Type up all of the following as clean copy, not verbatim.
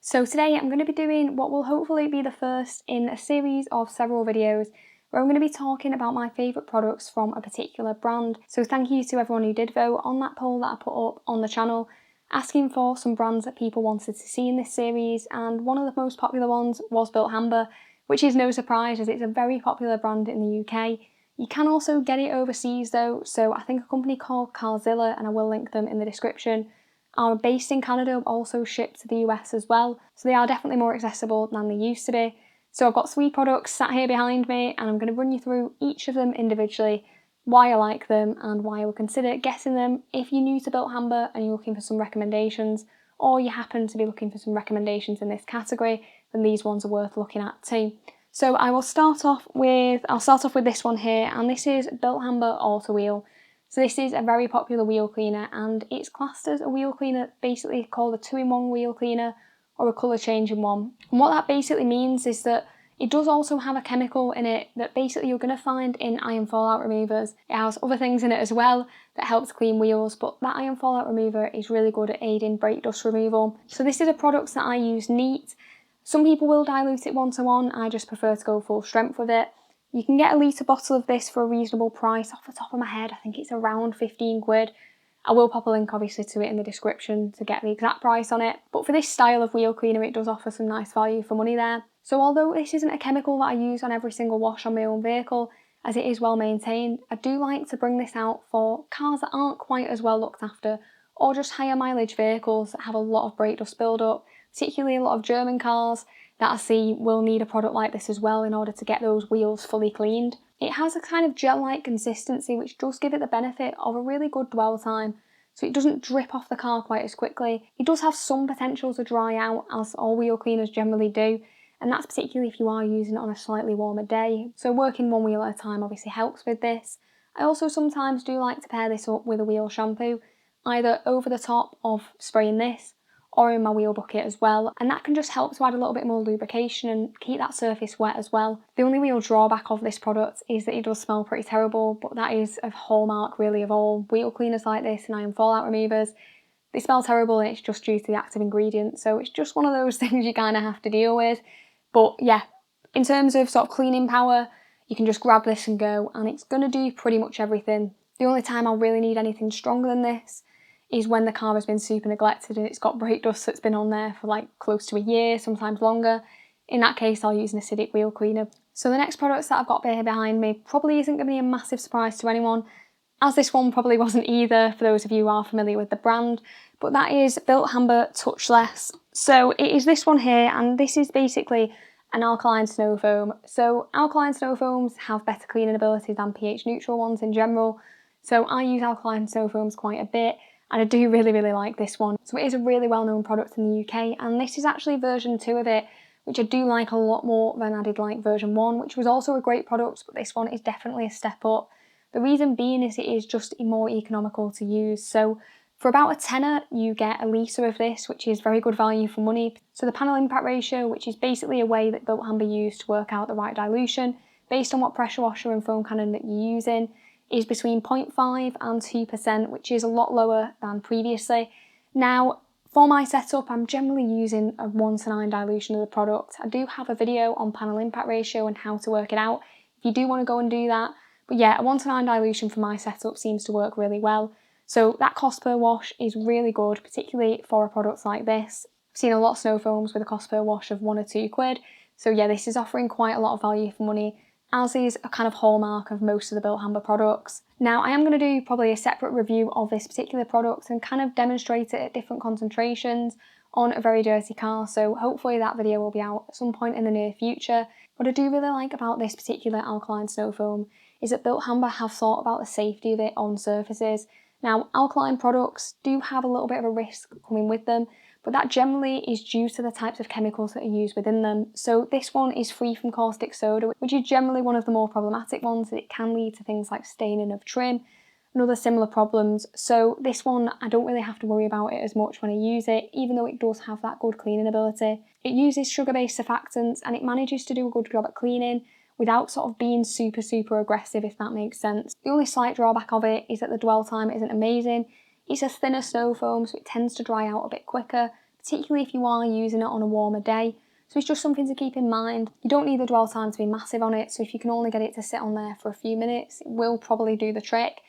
So today I'm going to be doing what will hopefully be the first in a series of several videos where I'm going to be talking about my favourite products from a particular brand. So thank you to everyone who did vote on that poll that I put up on the channel, asking for some brands that people wanted to see in this series, and one of the most popular ones was Bilt Hamber, which is no surprise as it's a very popular brand in the UK. You can also get it overseas though, so I think a company called Carzilla, and I will link them in the description, are based in Canada, also shipped to the US as well, so they are definitely more accessible than they used to be. So I've got 3 products sat here behind me and I'm going to run you through each of them individually, why I like them and why I would consider getting them if you're new to Bilt Hamber and you're looking for some recommendations, or you happen to be looking for some recommendations in this category, then these ones are worth looking at too. So I'll start off with this one here, and this is Bilt Hamber Auto Wheel. So this is a very popular wheel cleaner, and it's classed as a wheel cleaner basically called a 2-in-1 wheel cleaner or a colour changing one. And what that basically means is that it does also have a chemical in it that basically you're going to find in iron fallout removers. It has other things in it as well that helps clean wheels, but that iron fallout remover is really good at aiding brake dust removal. So this is a product that I use neat. Some people will dilute it 1-to-1, I just prefer to go full strength with it. You can get a litre bottle of this for a reasonable price. Off the top of my head, I think it's around 15 quid. I will pop a link obviously to it in the description to get the exact price on it. But for this style of wheel cleaner, it does offer some nice value for money there. So although this isn't a chemical that I use on every single wash on my own vehicle, as it is well maintained, I do like to bring this out for cars that aren't quite as well looked after, or just higher mileage vehicles that have a lot of brake dust build up, particularly a lot of German cars that I see will need a product like this as well in order to get those wheels fully cleaned. It has a kind of gel-like consistency which does give it the benefit of a really good dwell time, so it doesn't drip off the car quite as quickly. It does have some potential to dry out, as all wheel cleaners generally do, and that's particularly if you are using it on a slightly warmer day, so working one wheel at a time obviously helps with this. I also sometimes do like to pair this up with a wheel shampoo, either over the top of spraying this or in my wheel bucket as well, and that can just help to add a little bit more lubrication and keep that surface wet as well. The only real drawback of this product is that it does smell pretty terrible, but that is a hallmark really of all wheel cleaners like this and iron fallout removers. They smell terrible and it's just due to the active ingredient, so it's just one of those things you kind of have to deal with. But yeah, in terms of sort of cleaning power, you can just grab this and go, and it's going to do pretty much everything. The only time I'll really need anything stronger than this is when the car has been super neglected and it's got brake dust that's been on there for like close to a year, sometimes longer. In that case, I'll use an acidic wheel cleaner. So the next products that I've got here behind me probably isn't going to be a massive surprise to anyone, as this one probably wasn't either for those of you who are familiar with the brand, but that is Bilt Hamber Touchless. So it is this one here, and this is basically an alkaline snow foam. So alkaline snow foams have better cleaning ability than pH neutral ones in general, so I use alkaline snow foams quite a bit, and I do really like this one. So it is a really well-known product in the UK, and this is actually version 2 of it, which I do like a lot more than I did like version 1, which was also a great product, but this one is definitely a step up. The reason being is it is just more economical to use. So for about a tenner, you get a litre of this, which is very good value for money. So the panel impact ratio, which is basically a way that Bilt Hamber used to work out the right dilution, based on what pressure washer and foam cannon that you're using, is between 0.5 and 2%, which is a lot lower than previously. Now, for my setup, I'm generally using a 1:9 dilution of the product. I do have a video on panel impact ratio and how to work it out if you do want to go and do that. But yeah, a 1:9 dilution for my setup seems to work really well. So that cost per wash is really good, particularly for a product like this. I've seen a lot of snow foams with a cost per wash of 1 or 2 quid. So yeah, this is offering quite a lot of value for money, as is a kind of hallmark of most of the Bilt Hamber products. Now, I am going to do probably a separate review of this particular product and kind of demonstrate it at different concentrations on a very dirty car, so hopefully that video will be out at some point in the near future. What I do really like about this particular alkaline snow foam is that Bilt Hamber have thought about the safety of it on surfaces. Now, alkaline products do have a little bit of a risk coming with them, but that generally is due to the types of chemicals that are used within them. So this one is free from caustic soda, which is generally one of the more problematic ones, that it can lead to things like staining of trim and other similar problems. So this one, I don't really have to worry about it as much when I use it, even though it does have that good cleaning ability. It uses sugar-based surfactants and it manages to do a good job at cleaning without sort of being super aggressive, if that makes sense. The only slight drawback of it is that the dwell time isn't amazing. It's a thinner snow foam, so it tends to dry out a bit quicker, particularly if you are using it on a warmer day. So it's just something to keep in mind. You don't need the dwell time to be massive on it, so if you can only get it to sit on there for a few minutes, it will probably do the trick.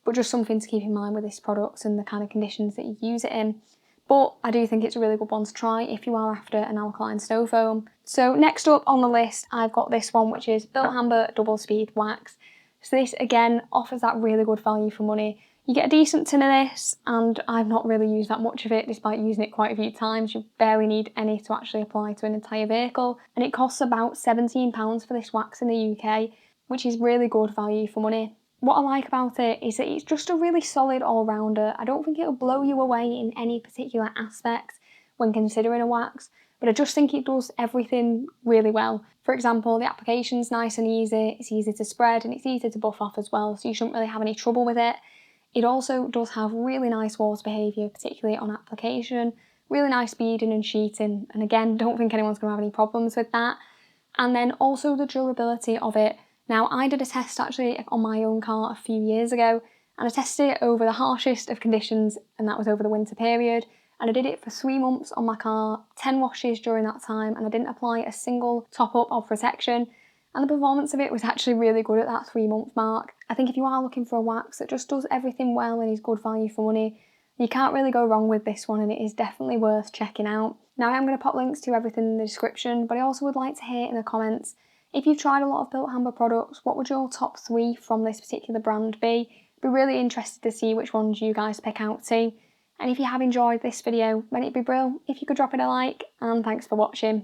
But just something to keep in mind with this product and the kind of conditions that you use it in. But I do think it's a really good one to try if you are after an alkaline snow foam. So next up on the list, I've got this one, which is Bilt Hamber Double Speed Wax. So this again offers that really good value for money. You get a decent tin of this, and I've not really used that much of it despite using it quite a few times. You barely need any to actually apply to an entire vehicle. And it costs about £17 for this wax in the UK, which is really good value for money. What I like about it is that it's just a really solid all-rounder. I don't think it'll blow you away in any particular aspect when considering a wax, but I just think it does everything really well. For example, the application's nice and easy, it's easy to spread and it's easy to buff off as well, so you shouldn't really have any trouble with it. It also does have really nice water behaviour, particularly on application, really nice beading and sheeting, and again, don't think anyone's going to have any problems with that. And then also the durability of it. Now, I did a test actually on my own car a few years ago, and I tested it over the harshest of conditions, and that was over the winter period. And I did it for 3 months on my car, 10 washes during that time, and I didn't apply a single top up of protection. And the performance of it was actually really good at that 3-month mark. I think if you are looking for a wax that just does everything well and is good value for money, you can't really go wrong with this one, and it is definitely worth checking out. Now, I am going to pop links to everything in the description, but I also would like to hear in the comments, if you've tried a lot of Bilt Hamber products, what would your top 3 from this particular brand be? I'd be really interested to see which ones you guys pick out too. And if you have enjoyed this video, then it'd be brilliant if you could drop it a like, and thanks for watching.